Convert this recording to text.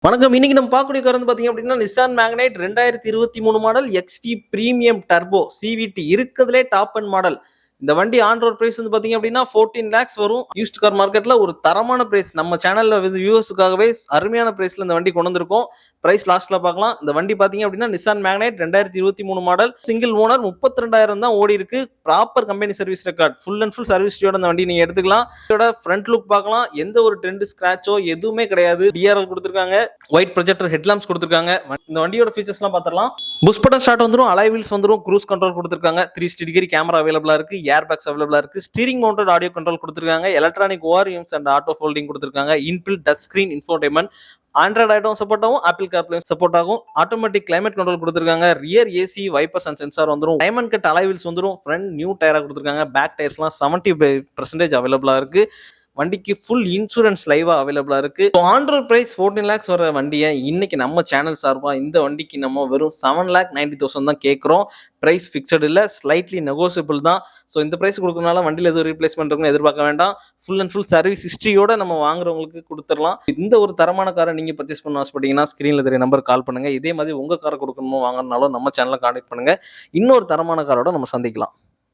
வணக்கம். இன்னைக்கு நம்ம பார்க்கக்கூடிய கார் வந்து பார்த்தீங்க அப்படின்னா, Nissan Magnite 2023 model XV premium turbo CVT இருக்கிறதுலே டாப் அண்ட் மாடல். இந்த வண்டி ஆன் ரோட் பிரைஸ் வந்து பார்த்தீங்க அப்படின்னா 14 lakhs வரும். யூஸ்ட் கார் மார்க்கெட்ல ஒரு தரமான பிரைஸ். நம்ம சேனல்ல வியூவர்ஸுக்காகவே அருமையான பிரைஸ்ல இந்த வண்டி கொண்டு வந்திருக்கோம். பிரைஸ் லாஸ்ட்ல பார்க்கலாம். இந்த வண்டி பார்த்தீங்க அப்படின்னா Nissan Magnite 2023 model single owner 32,000 தான் ஓடி இருக்கு. Proper company service record full and full சர்வீஸோட இந்த வண்டி நீங்க எடுத்துக்கலாம். இதோட ஃப்ரண்ட் லுக் பார்க்கலாம். எந்த ஒரு டென்ட் ஸ்கிராச்சோ எதுவுமே கிடையாது. டிஆர்எல் கொடுத்துருக்காங்க. ஒயிட் ப்ரொஜெக்டர் ஹெட்லாம்ப்ஸ் கொடுத்துருக்காங்க. இந்த வண்டியோட ஃபீச்சர்ஸ்லாம் பார்த்துடலாம். புஷ் பட்டன் ஸ்டார்ட் வந்துடும். அலாய் வீல்ஸ் வந்துடும். க்ரூஸ் கண்ட்ரோல் கொடுத்துருக்காங்க. 360 டிகிரி கேமரா அவைலபிளா இருக்கு. ஏர் பேக்ஸ் அவைலபிளா இருக்கு. ஸ்டீரிங் மவுண்டட் ஆடியோ கண்ட்ரோல் கொடுத்துருக்காங்க. எலக்ட்ரானிக் ஓஆர்எம்ஸ் அண்ட் ஆட்டோ ஃபோல்டிங் கொடுத்துருக்காங்க. Inbuilt touch screen infotainment Android auto support ஆகும். ஆப்பிள் கார்ப்ளே சப்போர்ட் ஆகும். ஆட்டோமேட்டிக் கிளைமேட் கண்ட்ரோல் கொடுத்துருக்காங்க. Rear AC vipers and sensor வந்துடும். டைமண்ட் கட் அலாய் வீல்ஸ் வந்துடும். Front new டயரா கொடுத்துருக்காங்க. Back டயர்ஸ்லாம் 70% அவைலபிளா இருக்கு. வண்டிக்கு ஃபுல் இன்சூரன்ஸ் லைவா அவைலபிளா இருக்கு. ஆன் ரோட் பிரைஸ் 14 lakhs வர வண்டியை இன்னைக்கு நம்ம சேனல் சார்பா இந்த வண்டிக்கு நம்ம வெறும் 7,90,000 தான் கேட்குறோம். பிரைஸ் ஃபிக்ஸட் இல்லை, ஸ்லைட்லி நெகோசியபிள் தான். ஸோ இந்த பிரைஸ் கொடுக்கறதுனால வண்டியில் எதுவும் ரீப்ளேஸ்மெண்ட் இருக்குன்னு எதிர்பார்க்க வேண்டாம். ஃபுல் அண்ட் ஃபுல் சர்வீஸ் ஹிஸ்ட்ரியோட நம்ம வாங்குறவங்களுக்கு கொடுத்துடலாம். இந்த ஒரு தரமான காரை நீங்கள் பர்ச்சேஸ் பண்ண ஆசைப்பட்டீங்கன்னா ஸ்க்ரீனில் தெரிய நம்பர் கால் பண்ணுங்க. இதே மாதிரி உங்கள் காரை கொடுக்கணுமோ வாங்கினாலும் நம்ம சேனலை கான்டாக்ட் பண்ணுங்க. இன்னொரு தரமான காரோட நம்ம சந்திக்கலாம்.